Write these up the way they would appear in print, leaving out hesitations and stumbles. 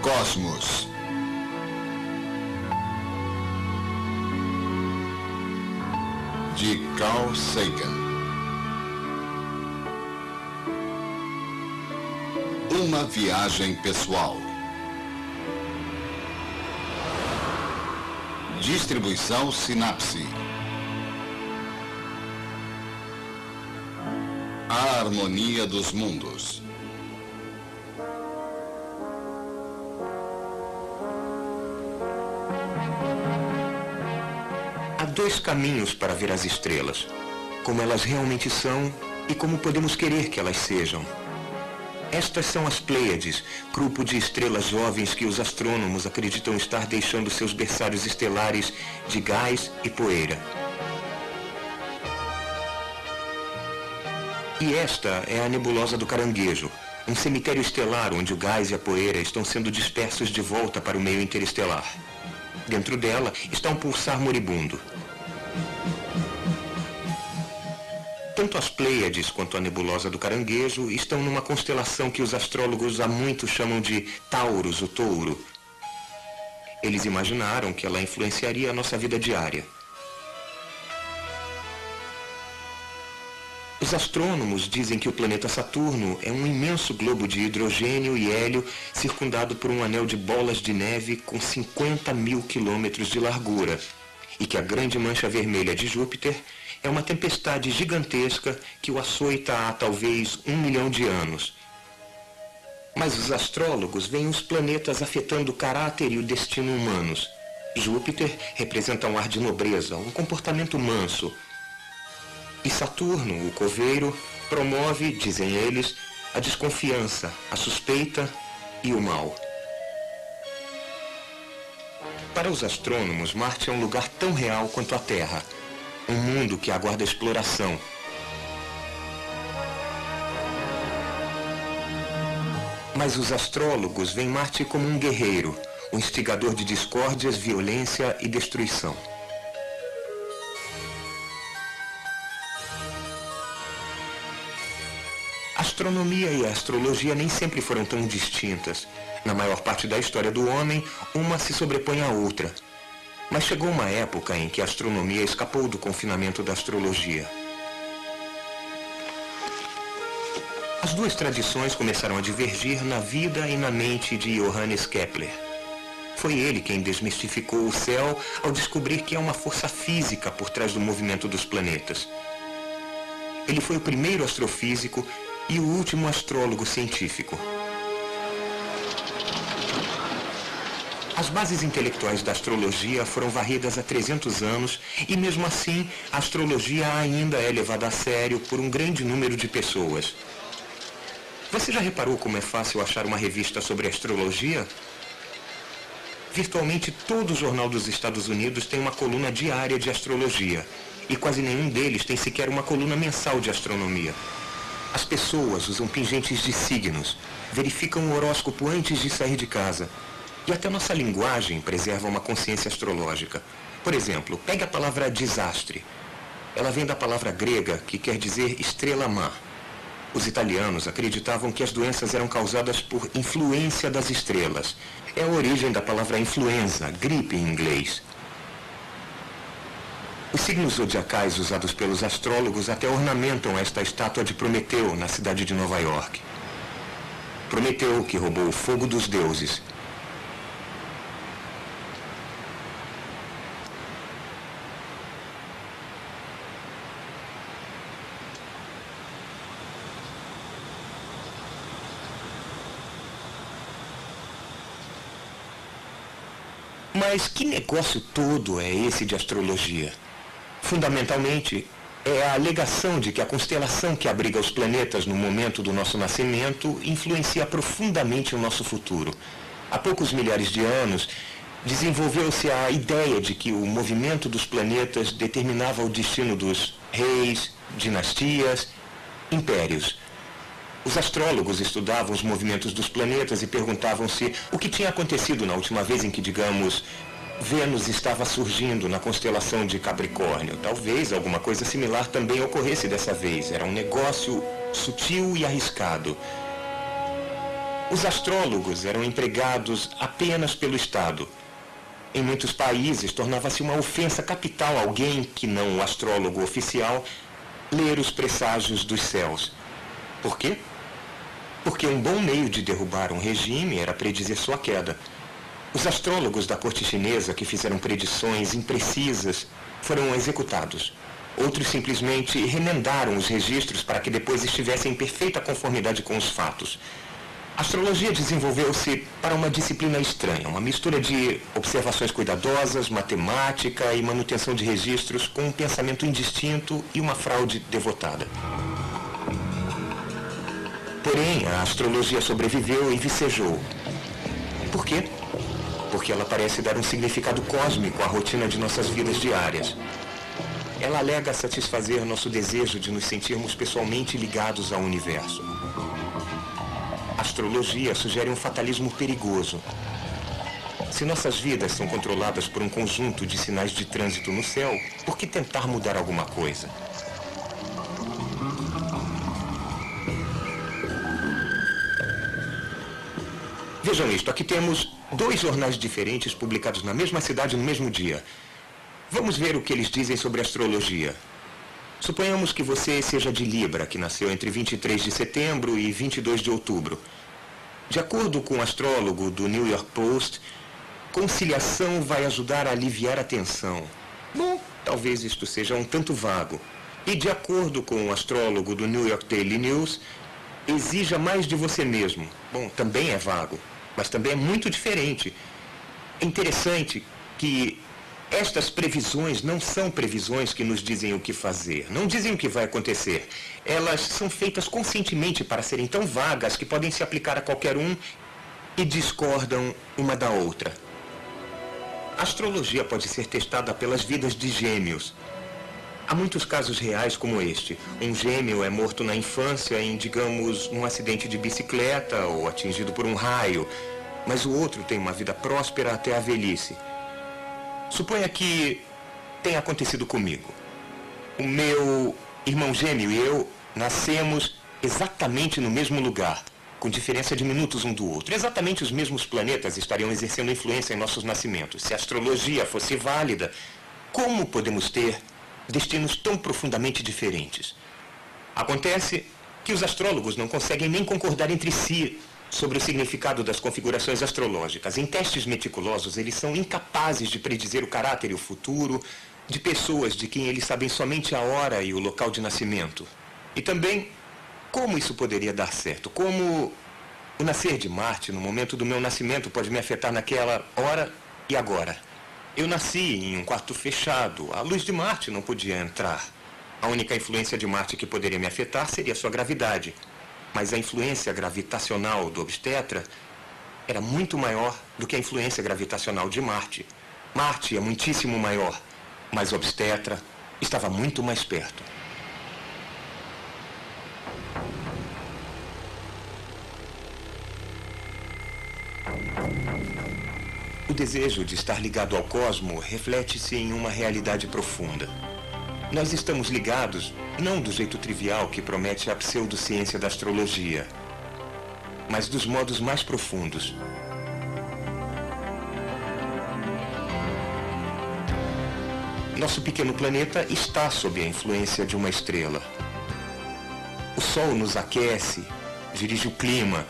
Cosmos. De Carl Sagan. Uma viagem pessoal. Distribuição Sinapse. A harmonia dos mundos. Há dois caminhos para ver as estrelas: como elas realmente são e como podemos querer que elas sejam. Estas são as Pleiades, grupo de estrelas jovens que os astrônomos acreditam estar deixando seus berçários estelares de gás e poeira. E esta é a nebulosa do Caranguejo, um cemitério estelar onde o gás e a poeira estão sendo dispersos de volta para o meio interestelar. Dentro dela está um pulsar moribundo. Tanto as Pleiades quanto a nebulosa do Caranguejo estão numa constelação que os astrólogos há muito chamam de Taurus, o touro. Eles imaginaram que ela influenciaria a nossa vida diária. Os astrônomos dizem que o planeta Saturno é um imenso globo de hidrogênio e hélio circundado por um anel de bolas de neve com 50.000 quilômetros de largura, e que a grande mancha vermelha de Júpiter é uma tempestade gigantesca que o açoita há talvez 1 milhão de anos. Mas os astrólogos veem os planetas afetando o caráter e o destino humanos. Júpiter representa um ar de nobreza, um comportamento manso. E Saturno, o coveiro, promove, dizem eles, a desconfiança, a suspeita e o mal. Para os astrônomos, Marte é um lugar tão real quanto a Terra, um mundo que aguarda exploração. Mas os astrólogos veem Marte como um guerreiro, um instigador de discórdias, violência e destruição. A astronomia e a astrologia nem sempre foram tão distintas. Na maior parte da história do homem, uma se sobrepõe à outra. Mas chegou uma época em que a astronomia escapou do confinamento da astrologia. As duas tradições começaram a divergir na vida e na mente de Johannes Kepler. Foi ele quem desmistificou o céu ao descobrir que há uma força física por trás do movimento dos planetas. Ele foi o primeiro astrofísico e o último astrólogo científico. As bases intelectuais da astrologia foram varridas há 300 anos e, mesmo assim, a astrologia ainda é levada a sério por um grande número de pessoas. Você já reparou como é fácil achar uma revista sobre astrologia? Virtualmente todo jornal dos Estados Unidos tem uma coluna diária de astrologia, e quase nenhum deles tem sequer uma coluna mensal de astronomia. As pessoas usam pingentes de signos, verificam o horóscopo antes de sair de casa. E até nossa linguagem preserva uma consciência astrológica. Por exemplo, pegue a palavra desastre. Ela vem da palavra grega que quer dizer estrela má. Os italianos acreditavam que as doenças eram causadas por influência das estrelas. É a origem da palavra influenza, gripe em inglês. Os signos zodiacais usados pelos astrólogos até ornamentam esta estátua de Prometeu na cidade de Nova York. Prometeu, que roubou o fogo dos deuses. Mas que negócio todo é esse de astrologia? Fundamentalmente, é a alegação de que a constelação que abriga os planetas no momento do nosso nascimento influencia profundamente o nosso futuro. Há poucos milhares de anos, desenvolveu-se a ideia de que o movimento dos planetas determinava o destino dos reis, dinastias, impérios. Os astrólogos estudavam os movimentos dos planetas e perguntavam-se o que tinha acontecido na última vez em que, digamos, Vênus estava surgindo na constelação de Capricórnio. Talvez alguma coisa similar também ocorresse dessa vez. Era um negócio sutil e arriscado. Os astrólogos eram empregados apenas pelo Estado. Em muitos países, tornava-se uma ofensa capital alguém que não o astrólogo oficial ler os presságios dos céus. Por quê? Porque um bom meio de derrubar um regime era predizer sua queda. Os astrólogos da corte chinesa que fizeram predições imprecisas foram executados. Outros simplesmente remendaram os registros para que depois estivessem em perfeita conformidade com os fatos. A astrologia desenvolveu-se para uma disciplina estranha, uma mistura de observações cuidadosas, matemática e manutenção de registros com um pensamento indistinto e uma fraude devotada. Porém, a astrologia sobreviveu e vicejou. Por quê? Porque ela parece dar um significado cósmico à rotina de nossas vidas diárias. Ela alega satisfazer nosso desejo de nos sentirmos pessoalmente ligados ao universo. A astrologia sugere um fatalismo perigoso. Se nossas vidas são controladas por um conjunto de sinais de trânsito no céu, por que tentar mudar alguma coisa? Vejam isto, aqui temos 2 jornais diferentes publicados na mesma cidade no mesmo dia. Vamos ver o que eles dizem sobre astrologia. Suponhamos que você seja de Libra, que nasceu entre 23 de setembro e 22 de outubro. De acordo com o astrólogo do New York Post, conciliação vai ajudar a aliviar a tensão. Bom, talvez isto seja um tanto vago. E de acordo com o astrólogo do New York Daily News, exija mais de você mesmo. Bom, também é vago, mas também é muito diferente. É interessante que estas previsões não são previsões que nos dizem o que fazer, não dizem o que vai acontecer. Elas são feitas conscientemente para serem tão vagas que podem se aplicar a qualquer um e discordam uma da outra. A astrologia pode ser testada pelas vidas de gêmeos. Há muitos casos reais como este. Um gêmeo é morto na infância em, digamos, um acidente de bicicleta ou atingido por um raio, mas o outro tem uma vida próspera até a velhice. Suponha que tenha acontecido comigo. O meu irmão gêmeo e eu nascemos exatamente no mesmo lugar, com diferença de minutos um do outro. Exatamente os mesmos planetas estariam exercendo influência em nossos nascimentos. Se a astrologia fosse válida, como podemos ter destinos tão profundamente diferentes? Acontece que os astrólogos não conseguem nem concordar entre si sobre o significado das configurações astrológicas. Em testes meticulosos, eles são incapazes de predizer o caráter e o futuro de pessoas de quem eles sabem somente a hora e o local de nascimento. E também, como isso poderia dar certo? Como o nascer de Marte, no momento do meu nascimento, pode me afetar naquela hora e agora? Eu nasci em um quarto fechado. A luz de Marte não podia entrar. A única influência de Marte que poderia me afetar seria sua gravidade. Mas a influência gravitacional do obstetra era muito maior do que a influência gravitacional de Marte. Marte é muitíssimo maior, mas o obstetra estava muito mais perto. O desejo de estar ligado ao cosmo reflete-se em uma realidade profunda. Nós estamos ligados, não do jeito trivial que promete a pseudociência da astrologia, mas dos modos mais profundos. Nosso pequeno planeta está sob a influência de uma estrela. O Sol nos aquece, dirige o clima,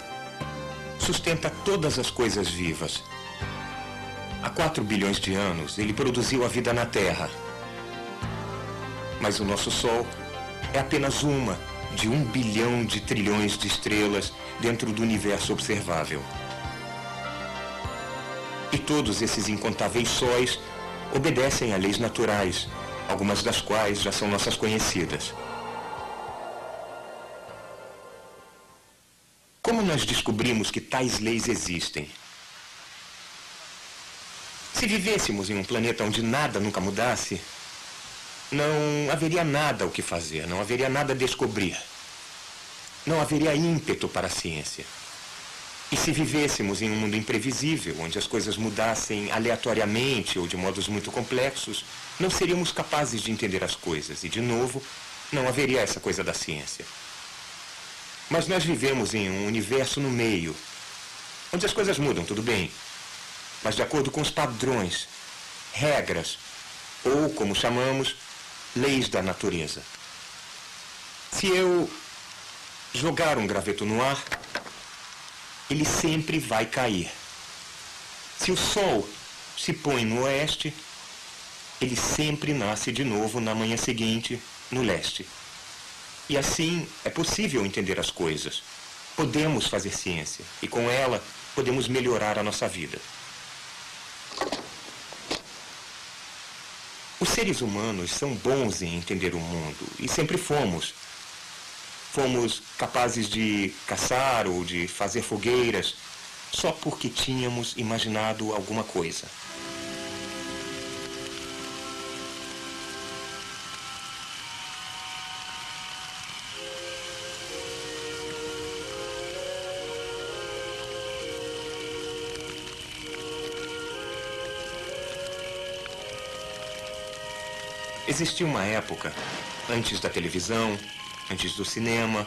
sustenta todas as coisas vivas. Há 4 bilhões de anos, ele produziu a vida na Terra. Mas o nosso Sol é apenas uma de 1 bilhão de trilhões de estrelas dentro do universo observável. E todos esses incontáveis sóis obedecem a leis naturais, algumas das quais já são nossas conhecidas. Como nós descobrimos que tais leis existem? Se vivêssemos em um planeta onde nada nunca mudasse, não haveria nada o que fazer, não haveria nada a descobrir. Não haveria ímpeto para a ciência. E se vivêssemos em um mundo imprevisível, onde as coisas mudassem aleatoriamente ou de modos muito complexos, não seríamos capazes de entender as coisas. E, de novo, não haveria essa coisa da ciência. Mas nós vivemos em um universo no meio, onde as coisas mudam, tudo bem, mas de acordo com os padrões, regras, ou, como chamamos, leis da natureza. Se eu jogar um graveto no ar, ele sempre vai cair. Se o sol se põe no oeste, ele sempre nasce de novo na manhã seguinte, no leste. E assim é possível entender as coisas. Podemos fazer ciência e com ela podemos melhorar a nossa vida. Os seres humanos são bons em entender o mundo e sempre fomos. Fomos capazes de caçar ou de fazer fogueiras só porque tínhamos imaginado alguma coisa. Existia uma época, antes da televisão, antes do cinema,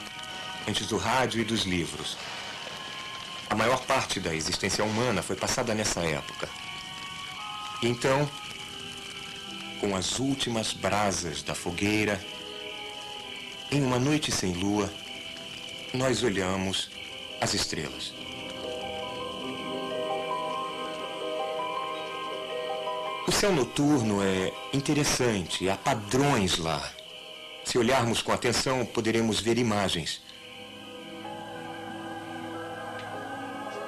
antes do rádio e dos livros. A maior parte da existência humana foi passada nessa época. E então, com as últimas brasas da fogueira, em uma noite sem lua, nós olhamos as estrelas. O céu noturno é interessante, há padrões lá. Se olharmos com atenção, poderemos ver imagens.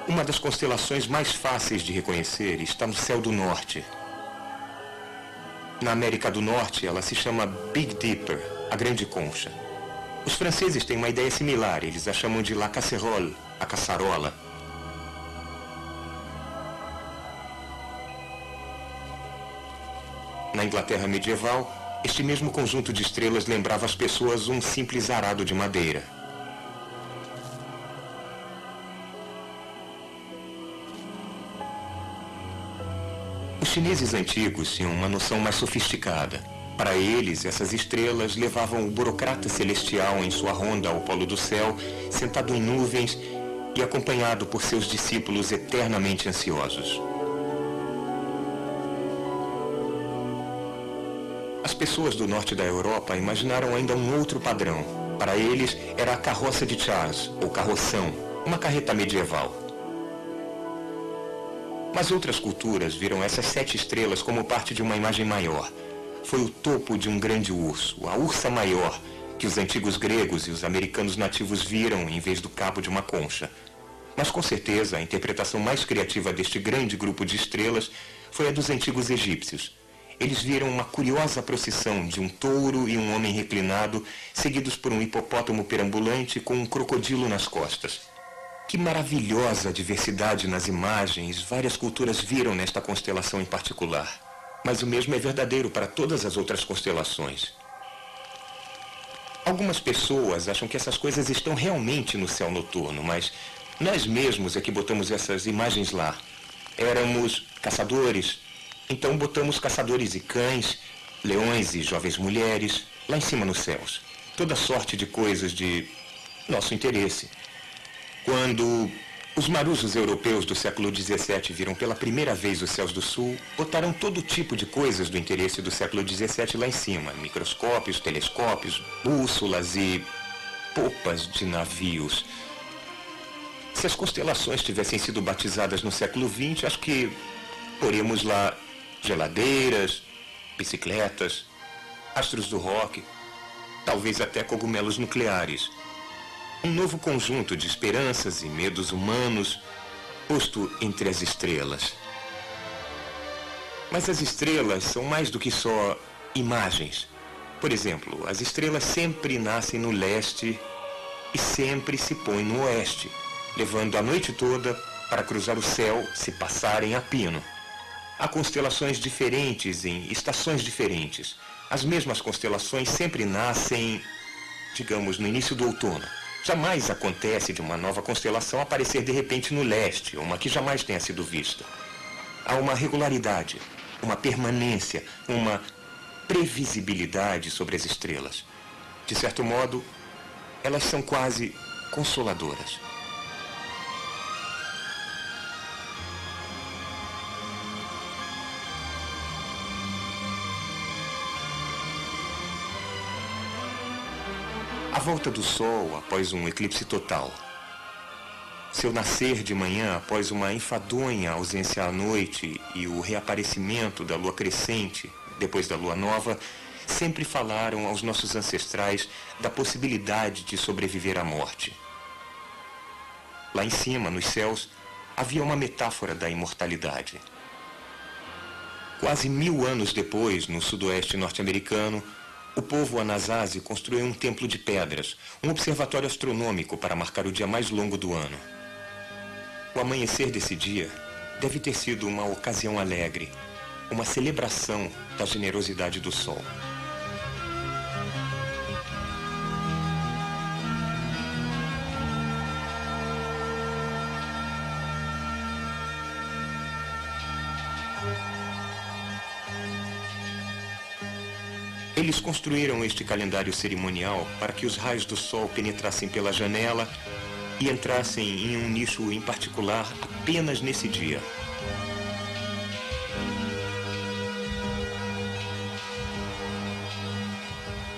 Uma das constelações mais fáceis de reconhecer está no céu do norte. Na América do Norte, ela se chama Big Dipper, a Grande Concha. Os franceses têm uma ideia similar, eles a chamam de La Casserole, a caçarola. Na Inglaterra medieval, este mesmo conjunto de estrelas lembrava às pessoas um simples arado de madeira. Os chineses antigos tinham uma noção mais sofisticada. Para eles, essas estrelas levavam o burocrata celestial em sua ronda ao polo do céu, sentado em nuvens e acompanhado por seus discípulos eternamente ansiosos. As pessoas do norte da Europa imaginaram ainda um outro padrão. Para eles, era a carroça de Charles, ou carroção, uma carreta medieval. Mas outras culturas viram essas 7 estrelas como parte de uma imagem maior. Foi o topo de um grande urso, a ursa maior, que os antigos gregos e os americanos nativos viram em vez do cabo de uma concha. Mas com certeza a interpretação mais criativa deste grande grupo de estrelas foi a dos antigos egípcios. Eles viram uma curiosa procissão de um touro e um homem reclinado, seguidos por um hipopótamo perambulante com um crocodilo nas costas. Que maravilhosa diversidade nas imagens várias culturas viram nesta constelação em particular. Mas o mesmo é verdadeiro para todas as outras constelações. Algumas pessoas acham que essas coisas estão realmente no céu noturno, mas nós mesmos é que botamos essas imagens lá. Éramos caçadores. Então botamos caçadores e cães, leões e jovens mulheres, lá em cima nos céus. Toda sorte de coisas de nosso interesse. Quando os marujos europeus do século XVII viram pela primeira vez os céus do sul, botaram todo tipo de coisas do interesse do século XVII lá em cima. Microscópios, telescópios, bússolas e popas de navios. Se as constelações tivessem sido batizadas no século XX, acho que poríamos lá geladeiras, bicicletas, astros do rock, talvez até cogumelos nucleares. Um novo conjunto de esperanças e medos humanos posto entre as estrelas. Mas as estrelas são mais do que só imagens. Por exemplo, as estrelas sempre nascem no leste e sempre se põem no oeste, levando a noite toda para cruzar o céu se passarem a pino. Há constelações diferentes em estações diferentes. As mesmas constelações sempre nascem, digamos, no início do outono. Jamais acontece de uma nova constelação aparecer de repente no leste, uma que jamais tenha sido vista. Há uma regularidade, uma permanência, uma previsibilidade sobre as estrelas. De certo modo, elas são quase consoladoras. volta do Sol após um eclipse total. Seu nascer de manhã após uma enfadonha ausência à noite e o reaparecimento da lua crescente depois da lua nova sempre falaram aos nossos ancestrais da possibilidade de sobreviver à morte. Lá em cima, nos céus, havia uma metáfora da imortalidade. Quase 1000 anos depois, no sudoeste norte-americano, o povo Anasazi construiu um templo de pedras, um observatório astronômico para marcar o dia mais longo do ano. O amanhecer desse dia deve ter sido uma ocasião alegre, uma celebração da generosidade do sol. Eles construíram este calendário cerimonial para que os raios do sol penetrassem pela janela e entrassem em um nicho em particular apenas nesse dia.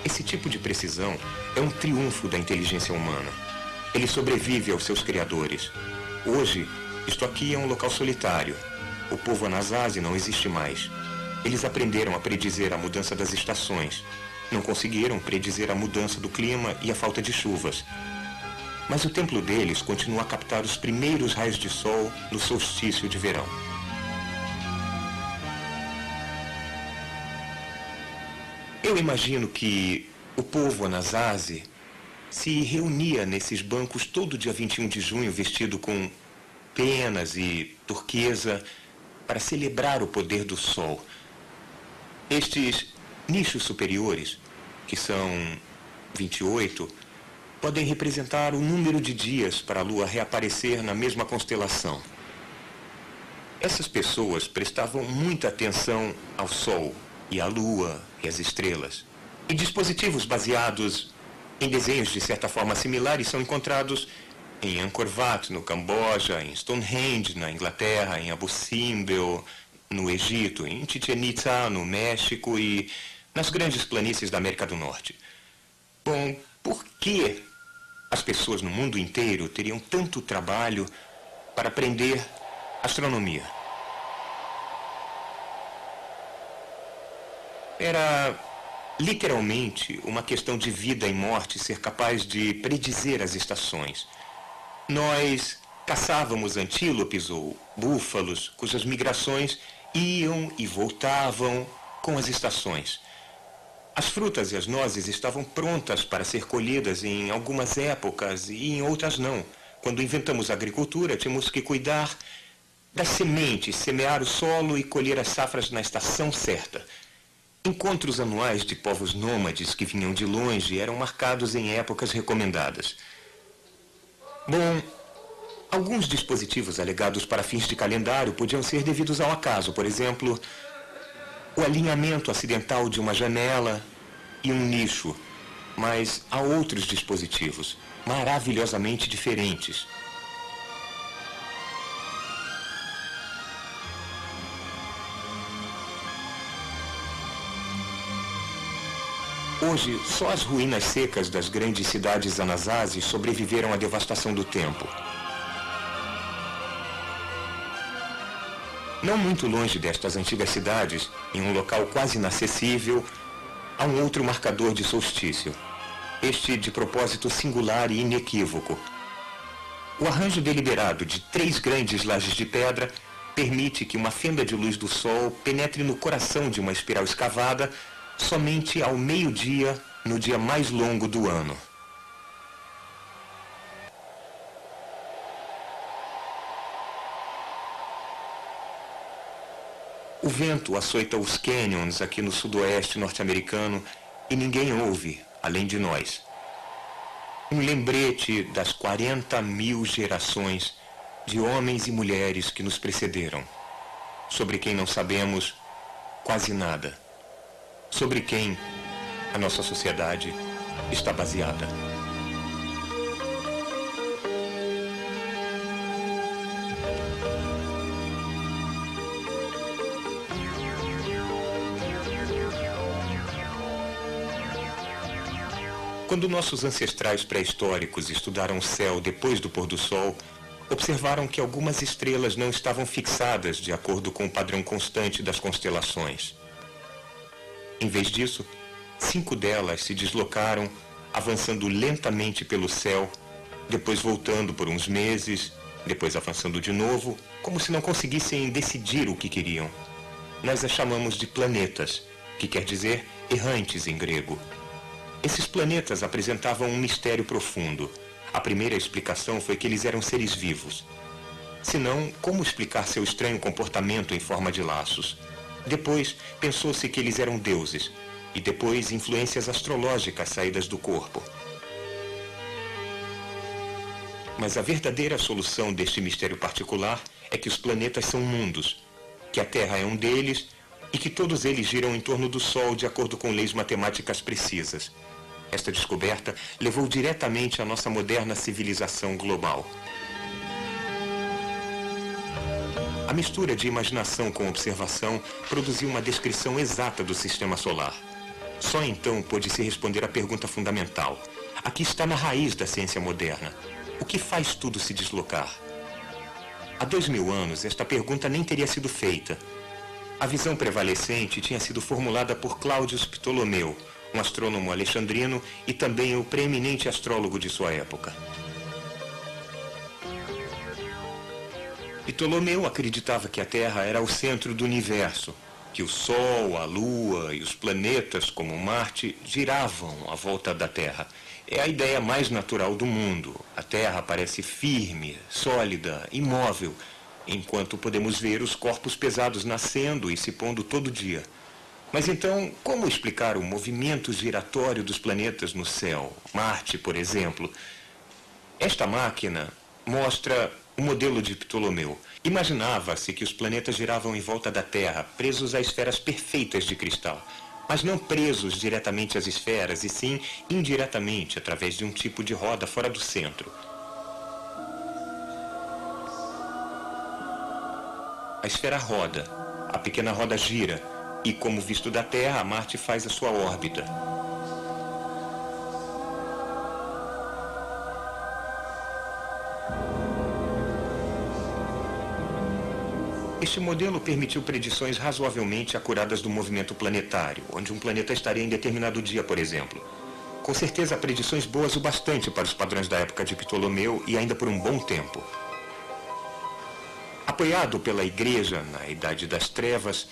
Esse tipo de precisão é um triunfo da inteligência humana. Ele sobrevive aos seus criadores. Hoje, isto aqui é um local solitário. O povo Anasazi não existe mais. Eles aprenderam a predizer a mudança das estações. Não conseguiram predizer a mudança do clima e a falta de chuvas. Mas o templo deles continua a captar os primeiros raios de sol no solstício de verão. Eu imagino que o povo Anasazi se reunia nesses bancos todo dia 21 de junho vestido com penas e turquesa para celebrar o poder do sol. Estes nichos superiores, que são 28, podem representar o número de dias para a Lua reaparecer na mesma constelação. Essas pessoas prestavam muita atenção ao Sol e à Lua e às estrelas. E dispositivos baseados em desenhos de certa forma similares são encontrados em Angkor Wat, no Camboja, em Stonehenge, na Inglaterra, em Abu Simbel, no Egito, em Chichén Itzá, no México e nas grandes planícies da América do Norte. Bom, por que as pessoas no mundo inteiro teriam tanto trabalho para aprender astronomia? Era literalmente uma questão de vida e morte ser capaz de predizer as estações. Nós caçávamos antílopes ou búfalos, cujas migrações iam e voltavam com as estações. As frutas e as nozes estavam prontas para ser colhidas em algumas épocas e em outras não. Quando inventamos a agricultura, tínhamos que cuidar das sementes, semear o solo e colher as safras na estação certa. Encontros anuais de povos nômades que vinham de longe eram marcados em épocas recomendadas. Bom, alguns dispositivos alegados para fins de calendário podiam ser devidos ao acaso, por exemplo, o alinhamento acidental de uma janela e um nicho, mas há outros dispositivos maravilhosamente diferentes. Hoje, só as ruínas secas das grandes cidades Anasazi sobreviveram à devastação do tempo. Não muito longe destas antigas cidades, em um local quase inacessível, há um outro marcador de solstício. Este de propósito singular e inequívoco. O arranjo deliberado de 3 grandes lajes de pedra permite que uma fenda de luz do sol penetre no coração de uma espiral escavada somente ao meio-dia, no dia mais longo do ano. O vento açoita os canyons aqui no sudoeste norte-americano e ninguém ouve, além de nós. Um lembrete das 40.000 gerações de homens e mulheres que nos precederam, sobre quem não sabemos quase nada, sobre quem a nossa sociedade está baseada. Quando nossos ancestrais pré-históricos estudaram o céu depois do pôr do sol, observaram que algumas estrelas não estavam fixadas de acordo com o padrão constante das constelações. Em vez disso, 5 delas se deslocaram, avançando lentamente pelo céu, depois voltando por uns meses, depois avançando de novo, como se não conseguissem decidir o que queriam. Nós as chamamos de planetas, que quer dizer errantes em grego. Esses planetas apresentavam um mistério profundo. A primeira explicação foi que eles eram seres vivos. Se não, como explicar seu estranho comportamento em forma de laços? Depois, pensou-se que eles eram deuses, e depois influências astrológicas saídas do corpo. Mas a verdadeira solução deste mistério particular é que os planetas são mundos, que a Terra é um deles e que todos eles giram em torno do Sol de acordo com leis matemáticas precisas. Esta descoberta levou diretamente à nossa moderna civilização global. A mistura de imaginação com observação produziu uma descrição exata do sistema solar. Só então pôde-se responder à pergunta fundamental. Aqui está na raiz da ciência moderna. O que faz tudo se deslocar? Há 2000 anos, esta pergunta nem teria sido feita. A visão prevalecente tinha sido formulada por Cláudio Ptolomeu, um astrônomo alexandrino e também o preeminente astrólogo de sua época. Ptolomeu acreditava que a Terra era o centro do universo, que o Sol, a Lua e os planetas, como Marte, giravam à volta da Terra. É a ideia mais natural do mundo. A Terra parece firme, sólida, imóvel, enquanto podemos ver os corpos pesados nascendo e se pondo todo dia. Mas então, como explicar o movimento giratório dos planetas no céu? Marte, por exemplo. Esta máquina mostra o modelo de Ptolomeu. Imaginava-se que os planetas giravam em volta da Terra, presos a esferas perfeitas de cristal, mas não presos diretamente às esferas, e sim indiretamente, através de um tipo de roda fora do centro. A esfera roda, a pequena roda gira, e como visto da Terra, Marte faz a sua órbita. Este modelo permitiu predições razoavelmente acuradas do movimento planetário, onde um planeta estaria em determinado dia, por exemplo. Com certeza, predições boas o bastante para os padrões da época de Ptolomeu e ainda por um bom tempo. Apoiado pela Igreja na Idade das Trevas,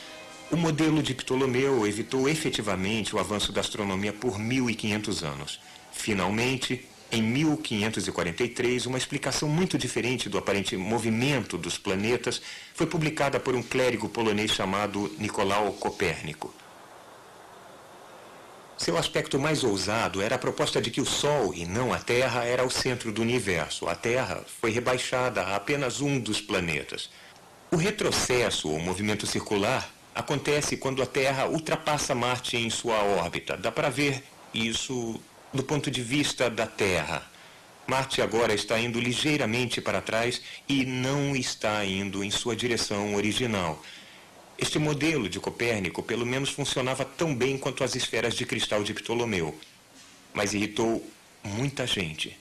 o modelo de Ptolomeu evitou efetivamente o avanço da astronomia por 1500 anos. Finalmente, em 1543, uma explicação muito diferente do aparente movimento dos planetas foi publicada por um clérigo polonês chamado Nicolau Copérnico. Seu aspecto mais ousado era a proposta de que o Sol, e não a Terra, era o centro do universo. A Terra foi rebaixada a apenas um dos planetas. O retrocesso, ou movimento circular, acontece quando a Terra ultrapassa Marte em sua órbita. Dá para ver isso do ponto de vista da Terra. Marte agora está indo ligeiramente para trás e não está indo em sua direção original. Este modelo de Copérnico pelo menos funcionava tão bem quanto as esferas de cristal de Ptolomeu, mas irritou muita gente.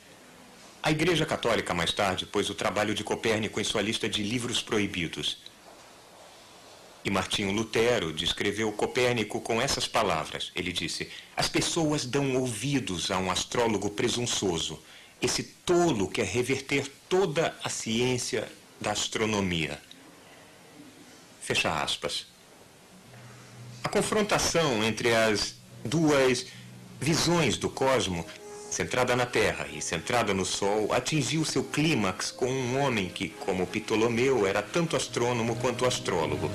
A Igreja Católica mais tarde pôs o trabalho de Copérnico em sua lista de livros proibidos. E Martinho Lutero descreveu Copérnico com essas palavras. Ele disse: as pessoas dão ouvidos a um astrólogo presunçoso. Esse tolo quer reverter toda a ciência da astronomia. Fecha aspas. A confrontação entre as duas visões do cosmo, centrada na Terra e centrada no Sol, atingiu seu clímax com um homem que, como Ptolomeu, era tanto astrônomo quanto astrólogo.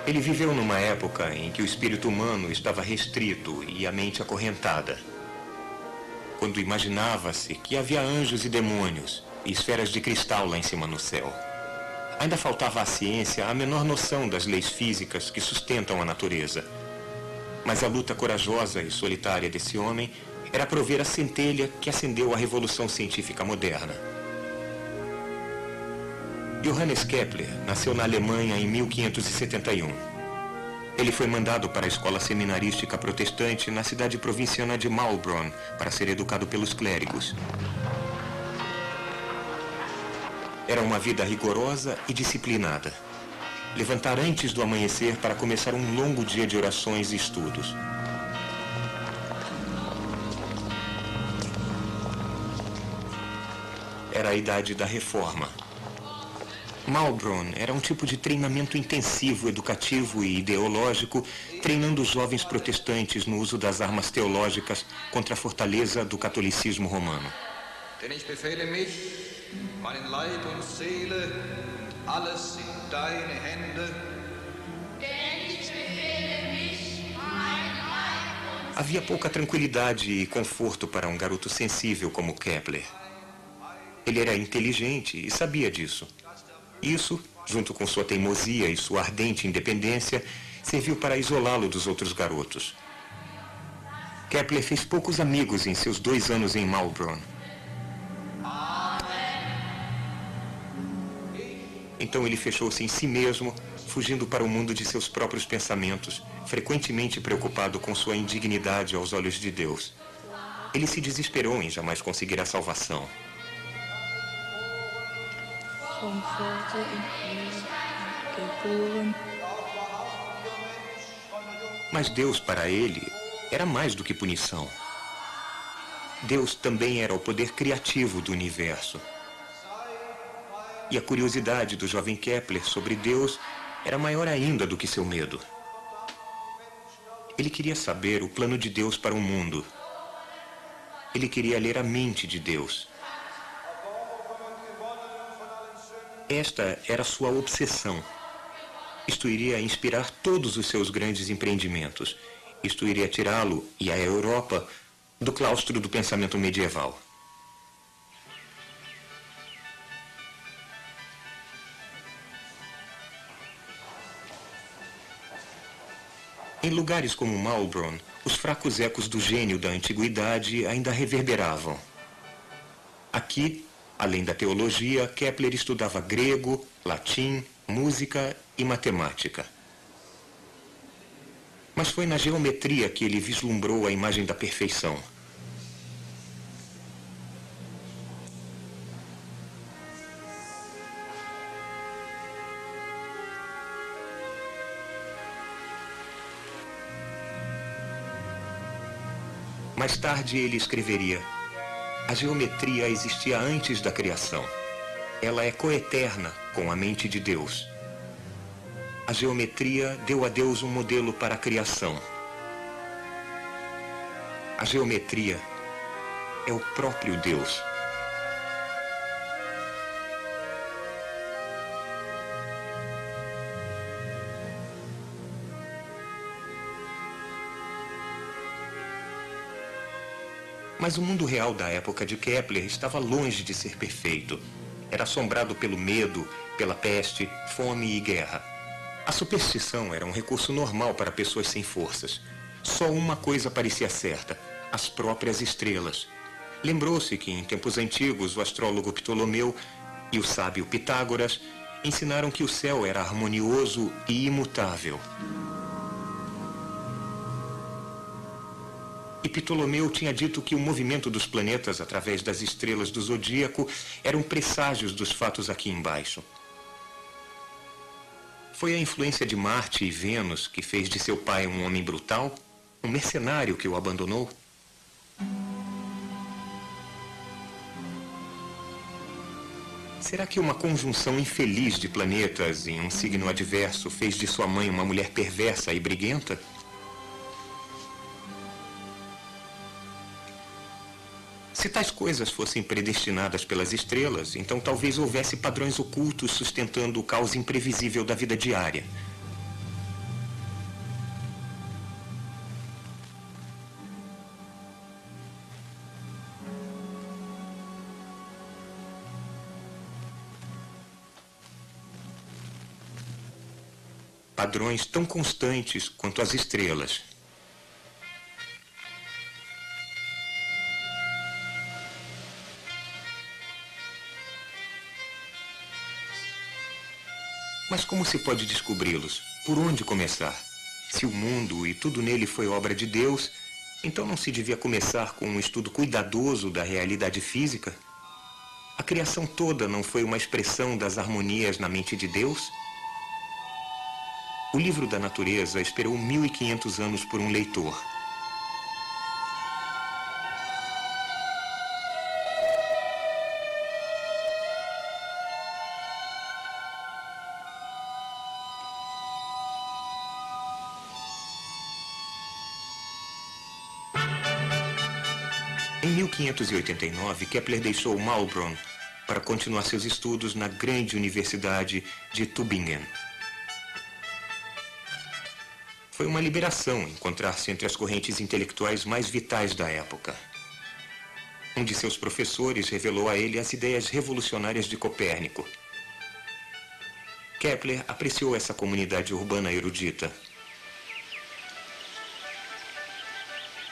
Ele viveu numa época em que o espírito humano estava restrito e a mente acorrentada. Quando imaginava-se que havia anjos e demônios e esferas de cristal lá em cima no céu. Ainda faltava à ciência a menor noção das leis físicas que sustentam a natureza. Mas a luta corajosa e solitária desse homem era prover a centelha que acendeu a revolução científica moderna. Johannes Kepler nasceu na Alemanha em 1571. Ele foi mandado para a escola seminarística protestante na cidade provinciana de Maulbronn para ser educado pelos clérigos. Era uma vida rigorosa e disciplinada. Levantar antes do amanhecer para começar um longo dia de orações e estudos. Era a idade da reforma. Maulbronn era um tipo de treinamento intensivo, educativo e ideológico, treinando os jovens protestantes no uso das armas teológicas contra a fortaleza do catolicismo romano. Denn ich befehle mich, meinen Leib und Seele, alles in deine Hände. Havia pouca tranquilidade e conforto para um garoto sensível como Kepler. Ele era inteligente e sabia disso. Isso, junto com sua teimosia e sua ardente independência, serviu para isolá-lo dos outros garotos. Kepler fez poucos amigos em seus 2 anos em Maulbronn. Então ele fechou-se em si mesmo, fugindo para o mundo de seus próprios pensamentos, frequentemente preocupado com sua indignidade aos olhos de Deus. Ele se desesperou em jamais conseguir a salvação. Mas Deus, para ele, era mais do que punição. Deus também era o poder criativo do universo. E a curiosidade do jovem Kepler sobre Deus era maior ainda do que seu medo. Ele queria saber o plano de Deus para o mundo. Ele queria ler a mente de Deus. Esta era sua obsessão. Isto iria inspirar todos os seus grandes empreendimentos. Isto iria tirá-lo e a Europa do claustro do pensamento medieval. Em lugares como Maulbronn, os fracos ecos do gênio da antiguidade ainda reverberavam. Aqui, além da teologia, Kepler estudava grego, latim, música e matemática. Mas foi na geometria que ele vislumbrou a imagem da perfeição. Mais tarde ele escreveria: a geometria existia antes da criação. Ela é coeterna com a mente de Deus. A geometria deu a Deus um modelo para a criação. A geometria é o próprio Deus. Mas o mundo real da época de Kepler estava longe de ser perfeito. Era assombrado pelo medo, pela peste, fome e guerra. A superstição era um recurso normal para pessoas sem forças. Só uma coisa parecia certa: as próprias estrelas. Lembrou-se que em tempos antigos o astrólogo Ptolomeu e o sábio Pitágoras ensinaram que o céu era harmonioso e imutável. E Ptolomeu tinha dito que o movimento dos planetas através das estrelas do zodíaco eram presságios dos fatos aqui embaixo. Foi a influência de Marte e Vênus que fez de seu pai um homem brutal, um mercenário que o abandonou? Será que uma conjunção infeliz de planetas em um signo adverso fez de sua mãe uma mulher perversa e briguenta? Se tais coisas fossem predestinadas pelas estrelas, então talvez houvesse padrões ocultos sustentando o caos imprevisível da vida diária. Padrões tão constantes quanto as estrelas. Mas como se pode descobri-los? Por onde começar? Se o mundo e tudo nele foi obra de Deus, então não se devia começar com um estudo cuidadoso da realidade física? A criação toda não foi uma expressão das harmonias na mente de Deus? O livro da natureza esperou 1500 anos por um leitor. Em 1589, Kepler deixou Maulbronn para continuar seus estudos na grande universidade de Tübingen. Foi uma liberação encontrar-se entre as correntes intelectuais mais vitais da época. Um de seus professores revelou a ele as ideias revolucionárias de Copérnico. Kepler apreciou essa comunidade urbana erudita.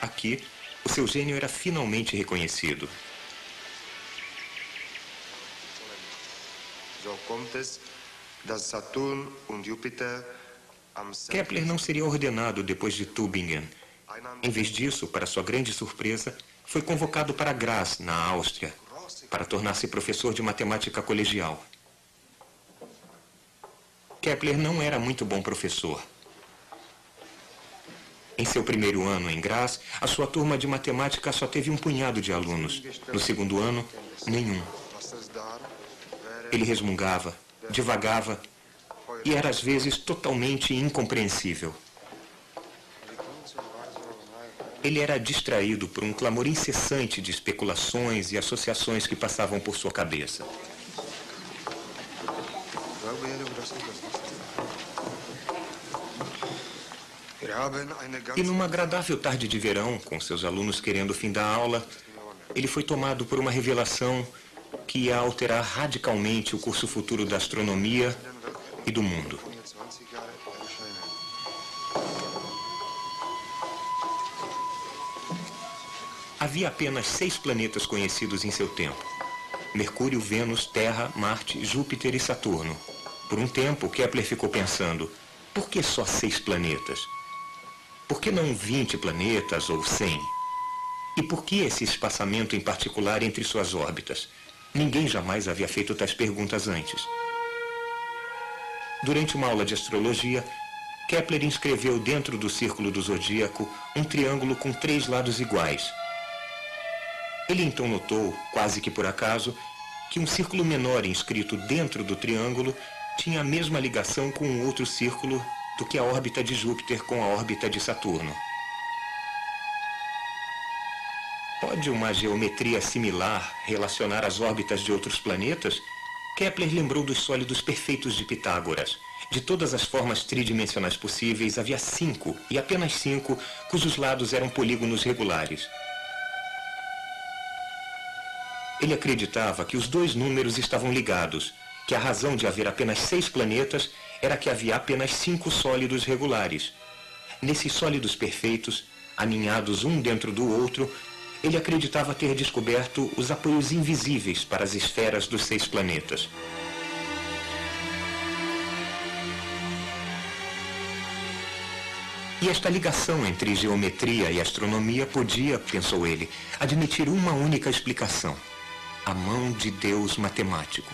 Aqui, o seu gênio era finalmente reconhecido. Kepler não seria ordenado depois de Tübingen. Em vez disso, para sua grande surpresa, foi convocado para Graz, na Áustria, para tornar-se professor de matemática colegial. Kepler não era muito bom professor. Em seu primeiro ano em Graz, a sua turma de matemática só teve um punhado de alunos. No segundo ano, nenhum. Ele resmungava, divagava e era às vezes totalmente incompreensível. Ele era distraído por um clamor incessante de especulações e associações que passavam por sua cabeça. E numa agradável tarde de verão, com seus alunos querendo o fim da aula, ele foi tomado por uma revelação que ia alterar radicalmente o curso futuro da astronomia e do mundo. Havia apenas 6 planetas conhecidos em seu tempo: Mercúrio, Vênus, Terra, Marte, Júpiter e Saturno. Por um tempo, Kepler ficou pensando: por que só 6 planetas? Por que não 20 planetas ou 100? E por que esse espaçamento em particular entre suas órbitas? Ninguém jamais havia feito tais perguntas antes. Durante uma aula de astrologia, Kepler inscreveu dentro do círculo do zodíaco um triângulo com 3 lados iguais. Ele então notou, quase que por acaso, que um círculo menor inscrito dentro do triângulo tinha a mesma ligação com um outro círculo do que a órbita de Júpiter com a órbita de Saturno. Pode uma geometria similar relacionar as órbitas de outros planetas? Kepler lembrou dos sólidos perfeitos de Pitágoras. De todas as formas tridimensionais possíveis, havia 5, e apenas 5, cujos lados eram polígonos regulares. Ele acreditava que os 2 números estavam ligados, que a razão de haver apenas 6 planetas era que havia apenas 5 sólidos regulares. Nesses sólidos perfeitos, aninhados um dentro do outro, ele acreditava ter descoberto os apoios invisíveis para as esferas dos 6 planetas. E esta ligação entre geometria e astronomia podia, pensou ele, admitir uma única explicação: a mão de Deus matemático.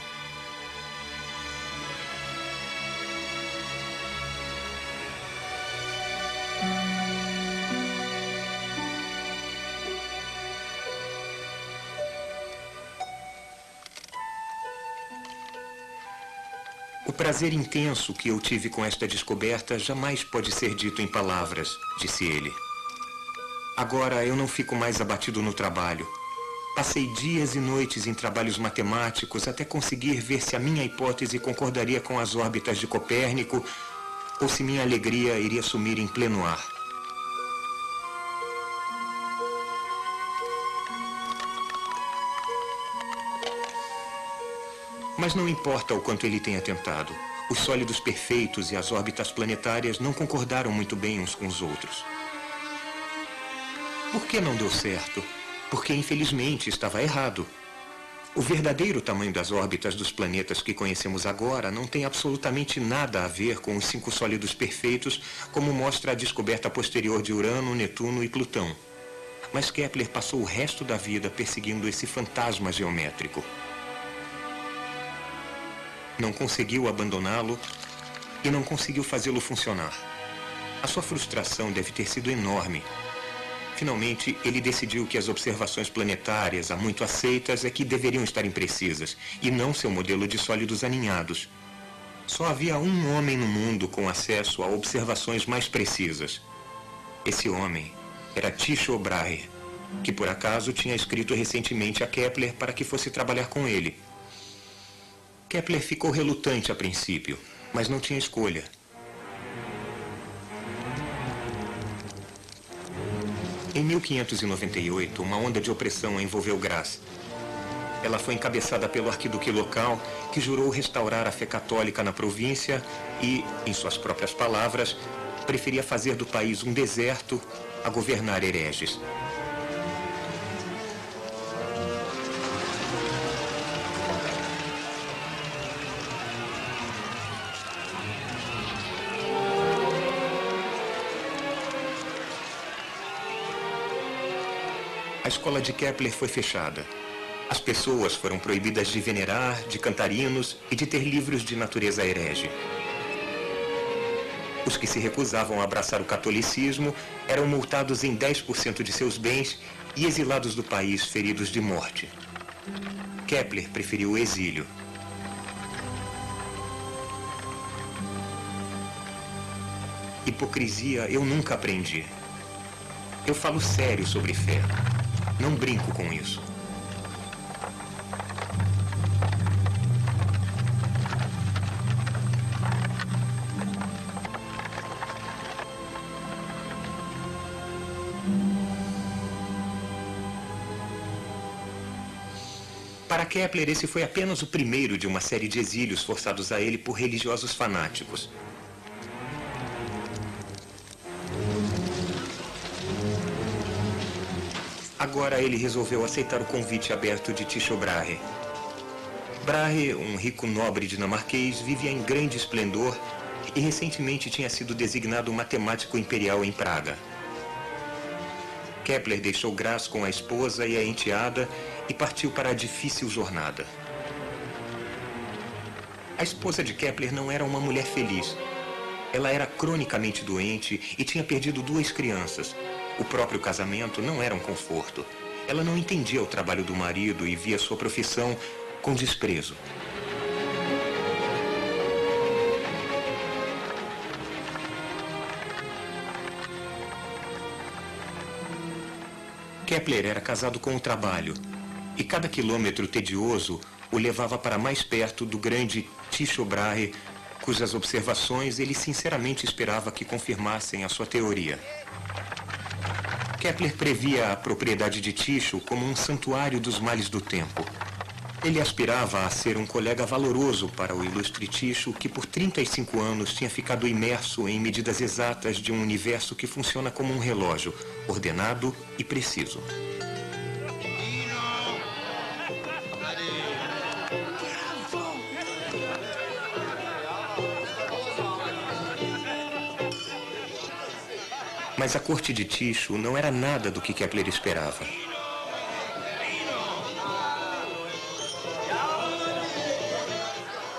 O prazer intenso que eu tive com esta descoberta jamais pode ser dito em palavras, disse ele. Agora eu não fico mais abatido no trabalho. Passei dias e noites em trabalhos matemáticos até conseguir ver se a minha hipótese concordaria com as órbitas de Copérnico ou se minha alegria iria sumir em pleno ar. Mas não importa o quanto ele tenha tentado. Os sólidos perfeitos e as órbitas planetárias não concordaram muito bem uns com os outros. Por que não deu certo? Porque, infelizmente, estava errado. O verdadeiro tamanho das órbitas dos planetas que conhecemos agora não tem absolutamente nada a ver com os 5 sólidos perfeitos, como mostra a descoberta posterior de Urano, Netuno e Plutão. Mas Kepler passou o resto da vida perseguindo esse fantasma geométrico. Não conseguiu abandoná-lo e não conseguiu fazê-lo funcionar. A sua frustração deve ter sido enorme. Finalmente, ele decidiu que as observações planetárias, há muito aceitas, é que deveriam estar imprecisas, e não seu modelo de sólidos aninhados. Só havia um homem no mundo com acesso a observações mais precisas. Esse homem era Tycho Brahe, que por acaso tinha escrito recentemente a Kepler para que fosse trabalhar com ele. Kepler ficou relutante a princípio, mas não tinha escolha. Em 1598, uma onda de opressão envolveu Graz. Ela foi encabeçada pelo arquiduque local, que jurou restaurar a fé católica na província e, em suas próprias palavras, preferia fazer do país um deserto a governar hereges. A escola de Kepler foi fechada. As pessoas foram proibidas de venerar, de cantar hinos e de ter livros de natureza herege. Os que se recusavam a abraçar o catolicismo eram multados em 10% de seus bens e exilados do país feridos de morte. Kepler preferiu o exílio. Hipocrisia eu nunca aprendi. Eu falo sério sobre fé. Não brinco com isso. Para Kepler, esse foi apenas o primeiro de uma série de exílios forçados a ele por religiosos fanáticos. Agora ele resolveu aceitar o convite aberto de Tycho Brahe. Brahe, um rico nobre dinamarquês, vivia em grande esplendor e recentemente tinha sido designado matemático imperial em Praga. Kepler deixou Graz com a esposa e a enteada e partiu para a difícil jornada. A esposa de Kepler não era uma mulher feliz. Ela era cronicamente doente e tinha perdido 2 crianças. O próprio casamento não era um conforto. Ela não entendia o trabalho do marido e via sua profissão com desprezo. Kepler era casado com o trabalho, e cada quilômetro tedioso o levava para mais perto do grande Tycho Brahe, cujas observações ele sinceramente esperava que confirmassem a sua teoria. Kepler previa a propriedade de Tycho como um santuário dos males do tempo. Ele aspirava a ser um colega valoroso para o ilustre Tycho, que por 35 anos tinha ficado imerso em medidas exatas de um universo que funciona como um relógio, ordenado e preciso. Mas a corte de Tycho não era nada do que Kepler esperava.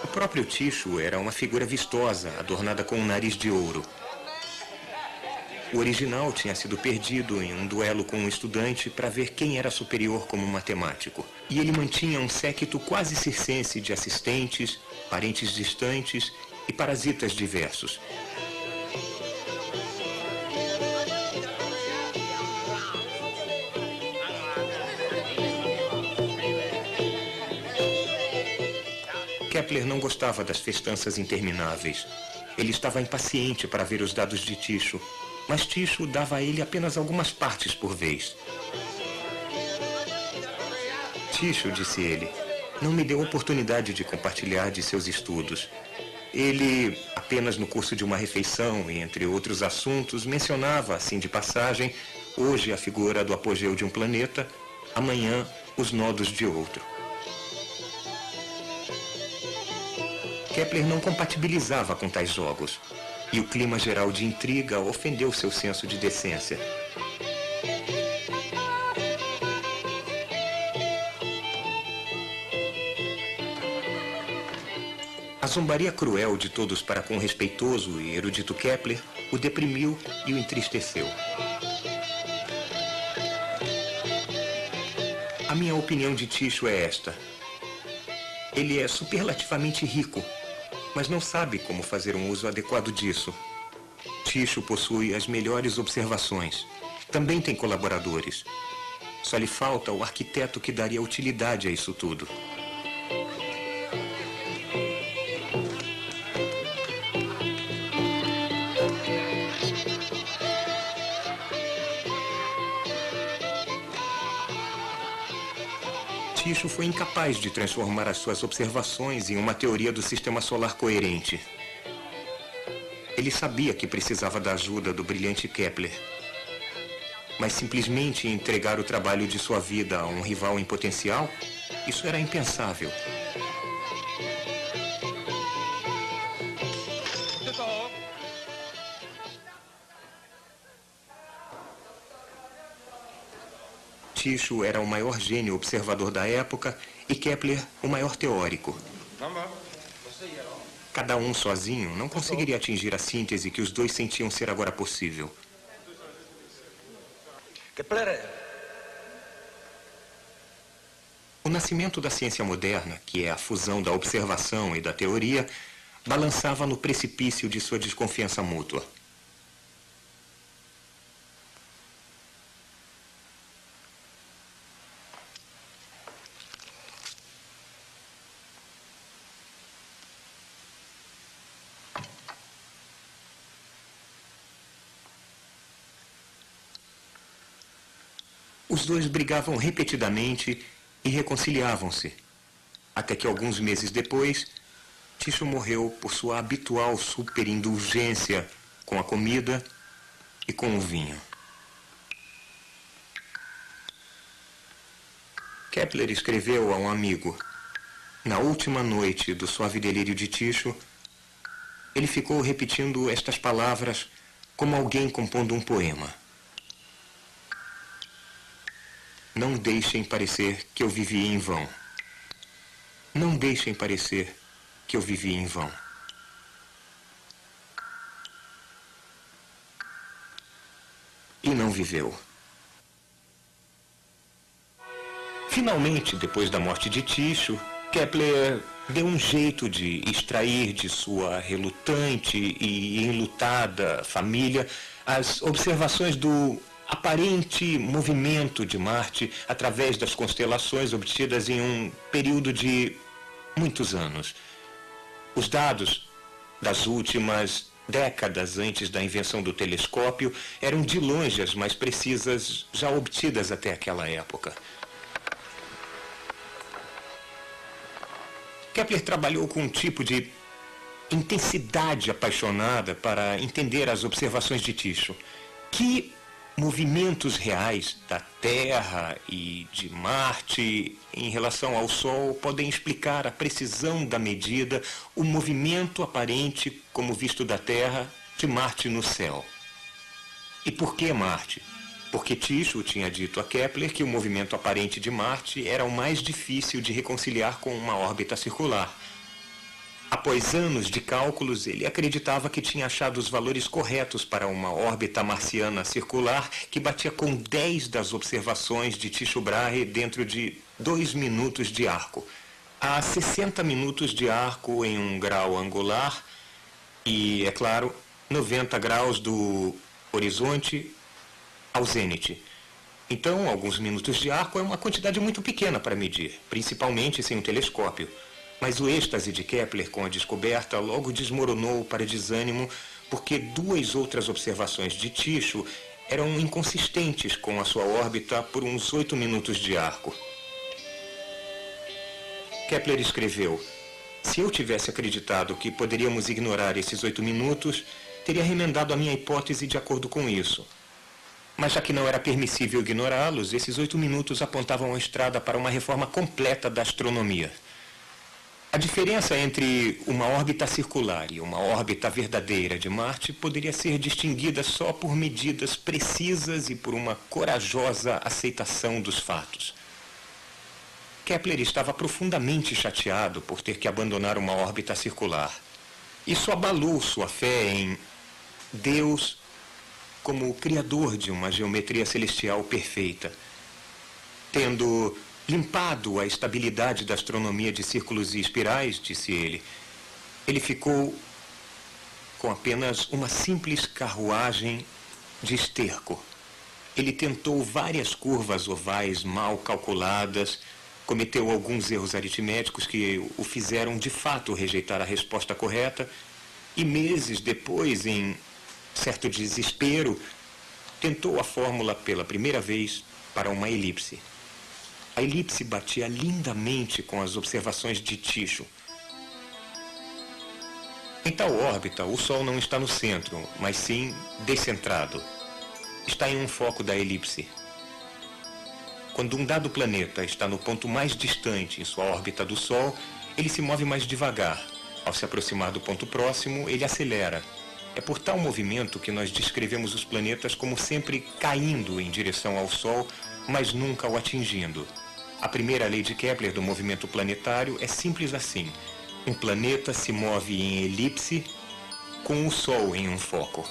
O próprio Tycho era uma figura vistosa, adornada com um nariz de ouro. O original tinha sido perdido em um duelo com um estudante para ver quem era superior como matemático. E ele mantinha um séquito quase circense de assistentes, parentes distantes e parasitas diversos. Kepler não gostava das festanças intermináveis. Ele estava impaciente para ver os dados de Tycho, mas Tycho dava a ele apenas algumas partes por vez. Tycho, disse ele, não me deu oportunidade de compartilhar de seus estudos. Ele, apenas no curso de uma refeição e entre outros assuntos, mencionava, assim de passagem, hoje a figura do apogeu de um planeta, amanhã os nodos de outro. Kepler não compatibilizava com tais jogos, e o clima geral de intriga ofendeu seu senso de decência. A zombaria cruel de todos para com o respeitoso e erudito Kepler o deprimiu e o entristeceu. A minha opinião de Tycho é esta. Ele é superlativamente rico, mas não sabe como fazer um uso adequado disso. Tycho possui as melhores observações. Também tem colaboradores. Só lhe falta o arquiteto que daria utilidade a isso tudo. Tycho foi incapaz de transformar as suas observações em uma teoria do sistema solar coerente. Ele sabia que precisava da ajuda do brilhante Kepler, mas simplesmente entregar o trabalho de sua vida a um rival em potencial, isso era impensável. Tycho era o maior gênio observador da época e Kepler o maior teórico. Cada um sozinho não conseguiria atingir a síntese que os dois sentiam ser agora possível. O nascimento da ciência moderna, que é a fusão da observação e da teoria, balançava no precipício de sua desconfiança mútua. Os dois brigavam repetidamente e reconciliavam-se, até que alguns meses depois, Tycho morreu por sua habitual superindulgência com a comida e com o vinho. Kepler escreveu a um amigo: na última noite do suave delírio de Tycho, ele ficou repetindo estas palavras como alguém compondo um poema. Não deixem parecer que eu vivi em vão. Não deixem parecer que eu vivi em vão. E não viveu. Finalmente, depois da morte de Tycho, Kepler deu um jeito de extrair de sua relutante e enlutada família as observações do aparente movimento de Marte através das constelações obtidas em um período de muitos anos. Os dados das últimas décadas antes da invenção do telescópio eram de longe as mais precisas já obtidas até aquela época. Kepler trabalhou com um tipo de intensidade apaixonada para entender as observações de Tycho. Que movimentos reais da Terra e de Marte em relação ao Sol podem explicar a precisão da medida, o movimento aparente, como visto da Terra, de Marte no céu. E por que Marte? Porque Tycho tinha dito a Kepler que o movimento aparente de Marte era o mais difícil de reconciliar com uma órbita circular. Após anos de cálculos, ele acreditava que tinha achado os valores corretos para uma órbita marciana circular que batia com 10 das observações de Tycho Brahe dentro de 2 minutos de arco. Há 60 minutos de arco em um grau angular e, é claro, 90 graus do horizonte ao zênite. Então, alguns minutos de arco é uma quantidade muito pequena para medir, principalmente sem um telescópio. Mas o êxtase de Kepler com a descoberta logo desmoronou para desânimo, porque 2 outras observações de Tycho eram inconsistentes com a sua órbita por uns 8 minutos de arco. Kepler escreveu: se eu tivesse acreditado que poderíamos ignorar esses 8 minutos, teria remendado a minha hipótese de acordo com isso. Mas já que não era permissível ignorá-los, esses 8 minutos apontavam a estrada para uma reforma completa da astronomia. A diferença entre uma órbita circular e uma órbita verdadeira de Marte poderia ser distinguida só por medidas precisas e por uma corajosa aceitação dos fatos. Kepler estava profundamente chateado por ter que abandonar uma órbita circular. Isso abalou sua fé em Deus como o criador de uma geometria celestial perfeita. Tendo limpado a estabilidade da astronomia de círculos e espirais, disse ele ficou com apenas uma simples carruagem de esterco. Ele tentou várias curvas ovais mal calculadas, cometeu alguns erros aritméticos que o fizeram de fato rejeitar a resposta correta, e meses depois, em certo desespero, tentou a fórmula pela primeira vez para uma elipse. A elipse batia lindamente com as observações de Tycho. Em tal órbita, o Sol não está no centro, mas sim descentrado. Está em um foco da elipse. Quando um dado planeta está no ponto mais distante em sua órbita do Sol, ele se move mais devagar. Ao se aproximar do ponto próximo, ele acelera. É por tal movimento que nós descrevemos os planetas como sempre caindo em direção ao Sol, mas nunca o atingindo. A primeira lei de Kepler do movimento planetário é simples assim. Um planeta se move em elipse com o Sol em um foco.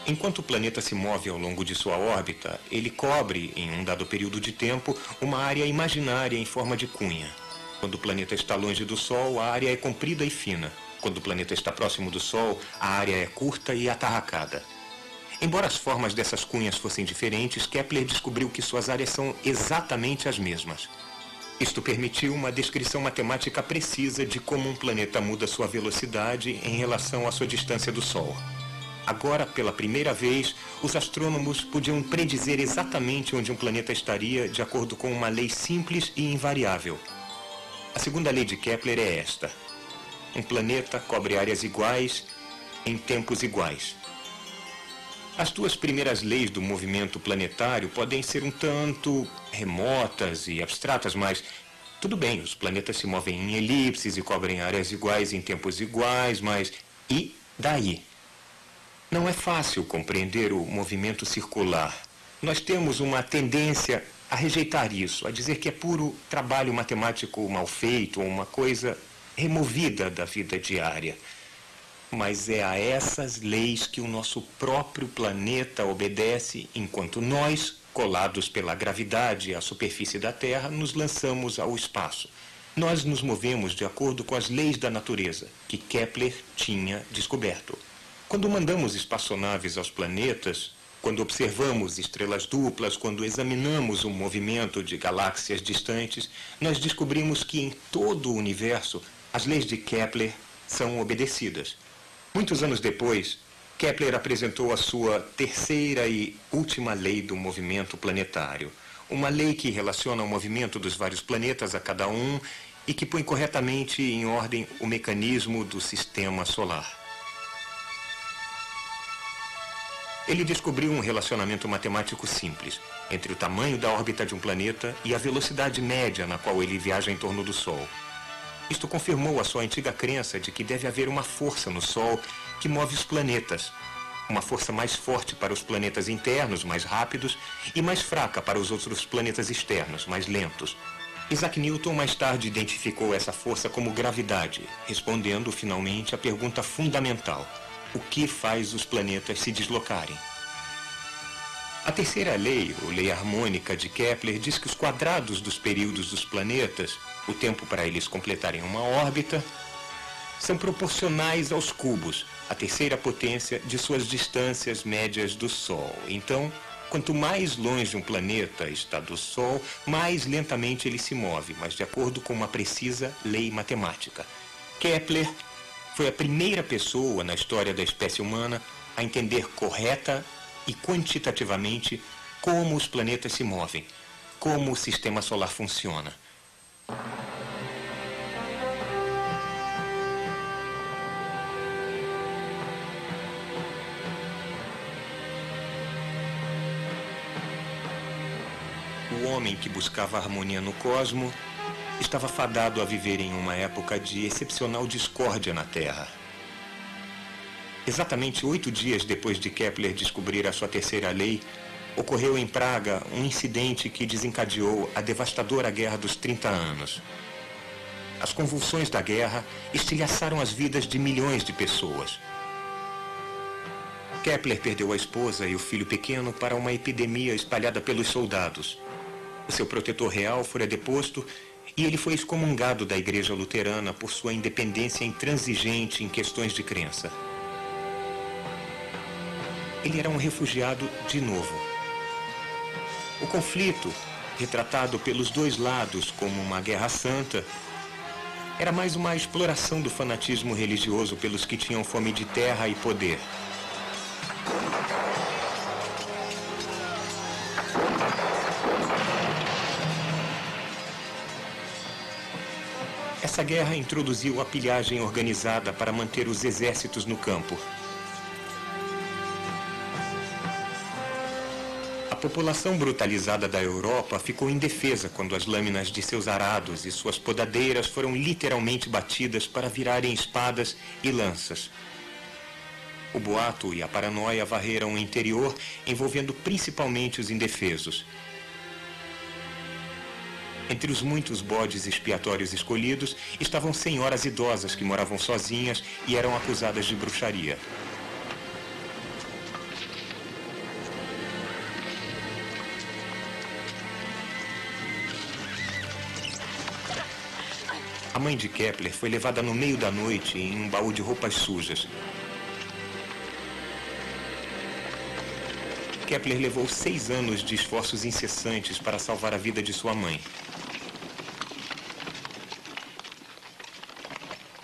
Enquanto o planeta se move ao longo de sua órbita, ele cobre, em um dado período de tempo, uma área imaginária em forma de cunha. Quando o planeta está longe do Sol, a área é comprida e fina. Quando o planeta está próximo do Sol, a área é curta e atarracada. Embora as formas dessas cunhas fossem diferentes, Kepler descobriu que suas áreas são exatamente as mesmas. Isto permitiu uma descrição matemática precisa de como um planeta muda sua velocidade em relação à sua distância do Sol. Agora, pela primeira vez, os astrônomos podiam predizer exatamente onde um planeta estaria de acordo com uma lei simples e invariável. A segunda lei de Kepler é esta: um planeta cobre áreas iguais em tempos iguais. As duas primeiras leis do movimento planetário podem ser um tanto remotas e abstratas, mas tudo bem, os planetas se movem em elipses e cobrem áreas iguais em tempos iguais, mas e daí? Não é fácil compreender o movimento circular. Nós temos uma tendência a rejeitar isso, a dizer que é puro trabalho matemático mal feito, ou uma coisa removida da vida diária. Mas é a essas leis que o nosso próprio planeta obedece, enquanto nós, colados pela gravidade à superfície da Terra, nos lançamos ao espaço. Nós nos movemos de acordo com as leis da natureza, que Kepler tinha descoberto. Quando mandamos espaçonaves aos planetas, quando observamos estrelas duplas, quando examinamos o movimento de galáxias distantes, nós descobrimos que em todo o universo as leis de Kepler são obedecidas. Muitos anos depois, Kepler apresentou a sua terceira e última lei do movimento planetário, uma lei que relaciona o movimento dos vários planetas a cada um e que põe corretamente em ordem o mecanismo do sistema solar. Ele descobriu um relacionamento matemático simples entre o tamanho da órbita de um planeta e a velocidade média na qual ele viaja em torno do Sol. Isto confirmou a sua antiga crença de que deve haver uma força no Sol que move os planetas. Uma força mais forte para os planetas internos, mais rápidos, e mais fraca para os outros planetas externos, mais lentos. Isaac Newton mais tarde identificou essa força como gravidade, respondendo finalmente à pergunta fundamental: o que faz os planetas se deslocarem? A terceira lei, ou lei harmônica de Kepler, diz que os quadrados dos períodos dos planetas, o tempo para eles completarem uma órbita, são proporcionais aos cubos, a terceira potência de suas distâncias médias do Sol. Então, quanto mais longe um planeta está do Sol, mais lentamente ele se move, mas de acordo com uma precisa lei matemática. Kepler foi a primeira pessoa na história da espécie humana a entender correta e quantitativamente como os planetas se movem, como o sistema solar funciona. O o homem que buscava harmonia no cosmo estava fadado a viver em uma época de excepcional discórdia na Terra. Exatamente 8 dias depois de Kepler descobrir a sua terceira lei, ocorreu em Praga um incidente que desencadeou a devastadora Guerra dos 30 Anos. As convulsões da guerra estilhaçaram as vidas de milhões de pessoas. Kepler perdeu a esposa e o filho pequeno para uma epidemia espalhada pelos soldados. O seu protetor real fora deposto e ele foi excomungado da Igreja Luterana por sua independência intransigente em questões de crença. Ele era um refugiado de novo. O conflito, retratado pelos dois lados como uma guerra santa, era mais uma exploração do fanatismo religioso pelos que tinham fome de terra e poder. Essa guerra introduziu a pilhagem organizada para manter os exércitos no campo. A população brutalizada da Europa ficou indefesa quando as lâminas de seus arados e suas podadeiras foram literalmente batidas para virarem espadas e lanças. O boato e a paranoia varreram o interior, envolvendo principalmente os indefesos. Entre os muitos bodes expiatórios escolhidos, estavam senhoras idosas que moravam sozinhas e eram acusadas de bruxaria. A mãe de Kepler foi levada no meio da noite em um baú de roupas sujas. Kepler levou 6 anos de esforços incessantes para salvar a vida de sua mãe.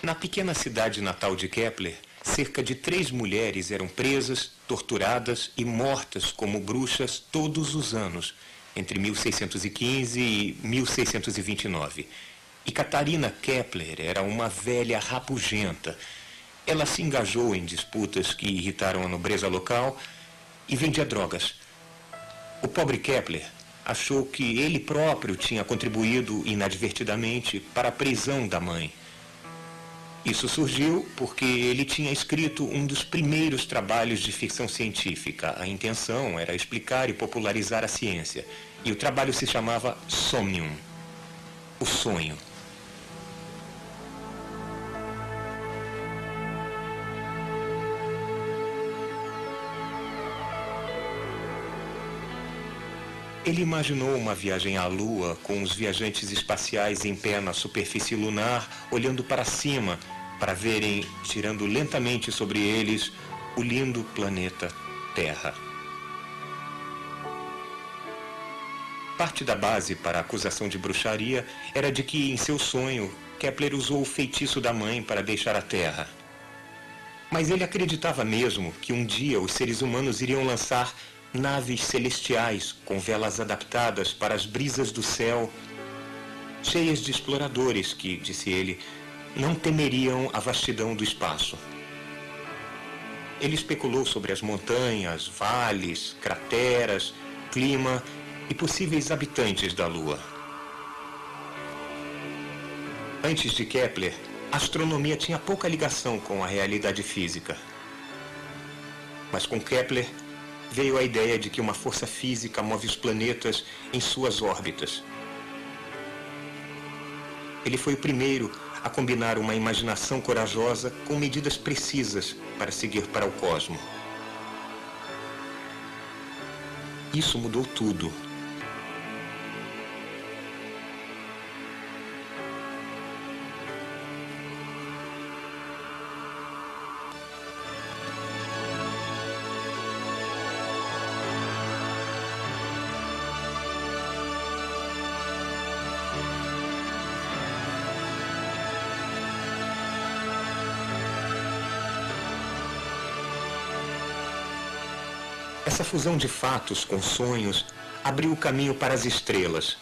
Na pequena cidade natal de Kepler, cerca de 3 mulheres eram presas, torturadas e mortas como bruxas todos os anos, entre 1615 e 1629. E Catarina Kepler era uma velha rabugenta. Ela se engajou em disputas que irritaram a nobreza local e vendia drogas. O pobre Kepler achou que ele próprio tinha contribuído inadvertidamente para a prisão da mãe. Isso surgiu porque ele tinha escrito um dos primeiros trabalhos de ficção científica. A intenção era explicar e popularizar a ciência. E o trabalho se chamava Somnium, o sonho. Ele imaginou uma viagem à Lua com os viajantes espaciais em pé na superfície lunar, olhando para cima, para verem, girando lentamente sobre eles, o lindo planeta Terra. Parte da base para a acusação de bruxaria era de que, em seu sonho, Kepler usou o feitiço da mãe para deixar a Terra. Mas ele acreditava mesmo que um dia os seres humanos iriam lançar naves celestiais com velas adaptadas para as brisas do céu, cheias de exploradores que, disse ele, não temeriam a vastidão do espaço. Ele especulou sobre as montanhas, vales, crateras, clima e possíveis habitantes da Lua. Antes de Kepler, a astronomia tinha pouca ligação com a realidade física. Mas com Kepler, veio a ideia de que uma força física move os planetas em suas órbitas. Ele foi o primeiro a combinar uma imaginação corajosa com medidas precisas para seguir para o cosmo. Isso mudou tudo. Essa fusão de fatos com sonhos abriu o caminho para as estrelas.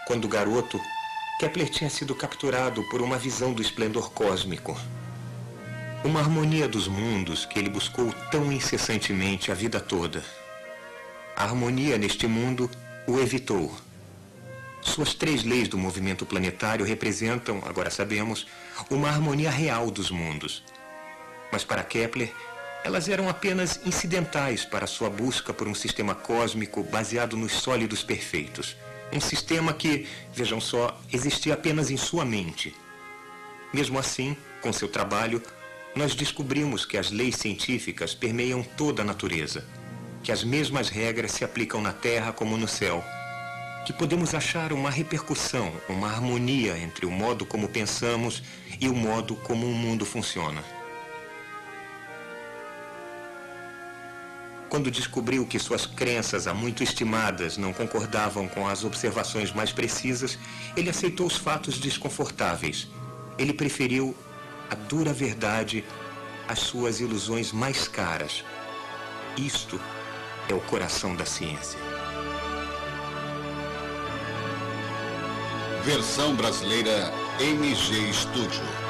Quando garoto, Kepler tinha sido capturado por uma visão do esplendor cósmico. Uma harmonia dos mundos que ele buscou tão incessantemente a vida toda. A harmonia neste mundo o evitou. Suas 3 leis do movimento planetário representam, agora sabemos, uma harmonia real dos mundos. Mas para Kepler, elas eram apenas incidentais para sua busca por um sistema cósmico baseado nos sólidos perfeitos. Um sistema que, vejam só, existia apenas em sua mente. Mesmo assim, com seu trabalho, nós descobrimos que as leis científicas permeiam toda a natureza, que as mesmas regras se aplicam na Terra como no céu, que podemos achar uma repercussão, uma harmonia entre o modo como pensamos e o modo como o mundo funciona. Quando descobriu que suas crenças há muito estimadas não concordavam com as observações mais precisas, ele aceitou os fatos desconfortáveis. Ele preferiu a dura verdade às suas ilusões mais caras. Isto é o coração da ciência. Versão brasileira MG Studio.